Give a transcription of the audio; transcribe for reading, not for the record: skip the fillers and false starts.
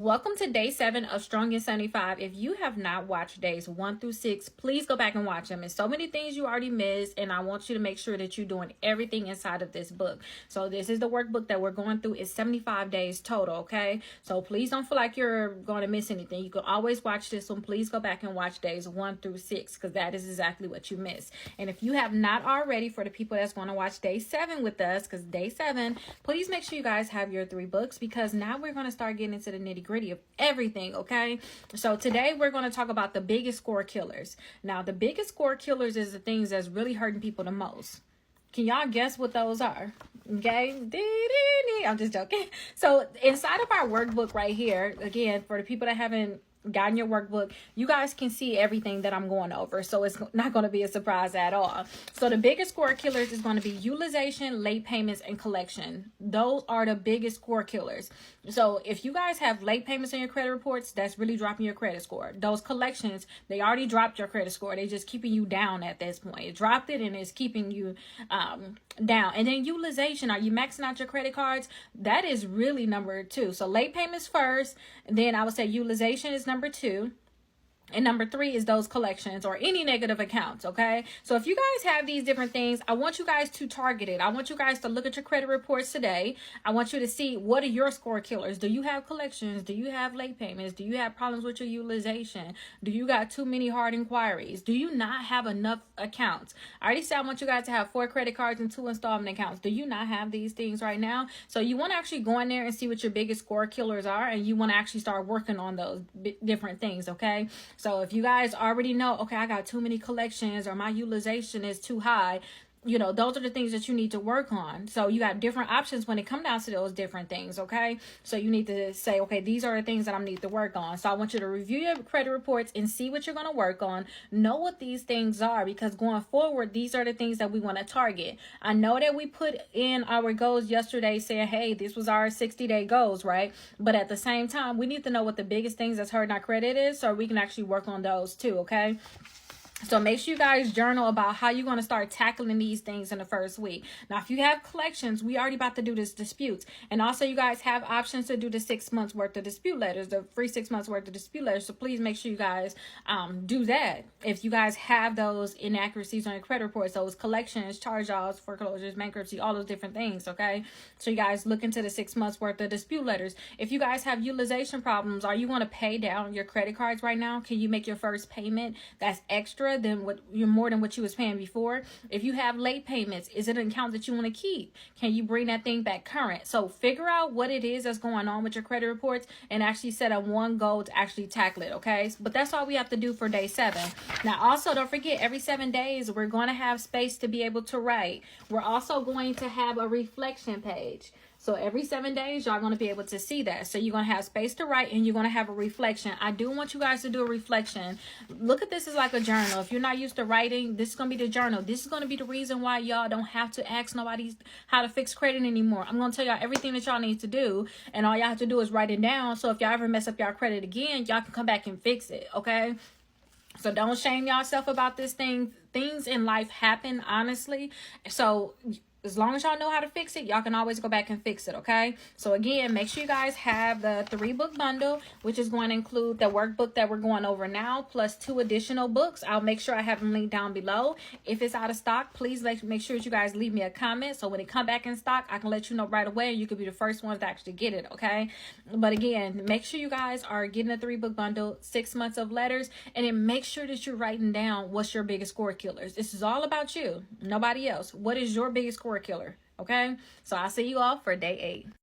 Welcome to day 7 of Strong in 75. If you have not watched days 1 through 6, please go back and watch them. There's so many things you already missed, and I want you to make sure that you're doing everything inside of this book. So this is the workbook that we're going through. It's 75 days total, okay? So please don't feel like you're going to miss anything. You can always watch this one. Please go back and watch days 1 through 6 because that is exactly what you missed. And if you have not already, for the people that's going to watch day 7 with us, because day 7, please make sure you guys have your 3 books because now we're going to start getting into the nitty-gritty of everything. Okay, so today we're going to talk about the biggest score killers. Now the biggest score killers is the things that's really hurting people the most. Can y'all guess what those are? Okay, I'm just joking. So inside of our workbook right here, again, for the people that haven't gotten your workbook, you guys can see everything that I'm going over, so it's not going to be a surprise at all. So the biggest score killers is going to be utilization, late payments, and collection. Those are the biggest score killers. So if you guys have late payments on your credit reports, that's really dropping your credit score. Those collections, they already dropped your credit score. They're just keeping you down at this point. It dropped it and it's keeping you down. And then utilization, are you maxing out your credit cards? That is really number 2. So late payments first, then I would say utilization is number 2. And number 3 is those collections or any negative accounts, okay? So if you guys have these different things, I want you guys to target it. I want you guys to look at your credit reports today. I want you to see, what are your score killers? Do you have collections? Do you have late payments? Do you have problems with your utilization? Do you got too many hard inquiries? Do you not have enough accounts? I already said I want you guys to have 4 credit cards and 2 installment accounts. Do you not have these things right now? So you want to actually go in there and see what your biggest score killers are, and you want to actually start working on those different things, okay? So if you guys already know, okay, I got too many collections or my utilization is too high, you know, those are the things that you need to work on. So you got different options when it comes down to those different things, okay? So you need to say, okay, these are the things that I need to work on. So I want you to review your credit reports and see what you're going to work on. Know what these things are, because going forward, these are the things that we want to target. I know that we put in our goals yesterday saying, hey, this was our 60-day goals, right? But at the same time, we need to know what the biggest things that's hurting our credit is so we can actually work on those too, okay? So make sure you guys journal about how you're going to start tackling these things in the first week. Now, if you have collections, we already about to do this disputes. And also you guys have options to do the 6 months worth of dispute letters, the free 6 months worth of dispute letters. So please make sure you guys do that. If you guys have those inaccuracies on your credit reports, those collections, charge-offs, foreclosures, bankruptcy, all those different things, okay? So you guys look into the 6 months worth of dispute letters. If you guys have utilization problems, are you want to pay down your credit cards right now? Can you make your first payment that's extra than what you're more than what you was paying before? If you have late payments, is it an account that you want to keep? Can you bring that thing back current? So figure out what it is that's going on with your credit reports and actually set up one goal to actually tackle it, okay? But that's all we have to do for day 7. Now also, don't forget, every 7 days we're going to have space to be able to write. We're also going to have a reflection page. So every 7 days, y'all going to be able to see that. So you're going to have space to write and you're going to have a reflection. I do want you guys to do a reflection. Look at this as like a journal. If you're not used to writing, this is going to be the journal. This is going to be the reason why y'all don't have to ask nobody how to fix credit anymore. I'm going to tell y'all everything that y'all need to do, and all y'all have to do is write it down. So if y'all ever mess up y'all credit again, y'all can come back and fix it, okay? So don't shame yourself about this thing. Things in life happen, honestly. So as long as y'all know how to fix it, y'all can always go back and fix it, okay? So again, make sure you guys have the 3-book bundle, which is going to include the workbook that we're going over now, plus 2 additional books. I'll make sure I have them linked down below. If it's out of stock, please make sure that you guys leave me a comment, so when it come back in stock, I can let you know right away, and you could be the first ones to actually get it, okay? But again, make sure you guys are getting a 3-book bundle, 6 months of letters, and then make sure that you're writing down what's your biggest score killers. This is all about you, nobody else. What is your biggest score killer? Okay, so I'll see you all for day 8.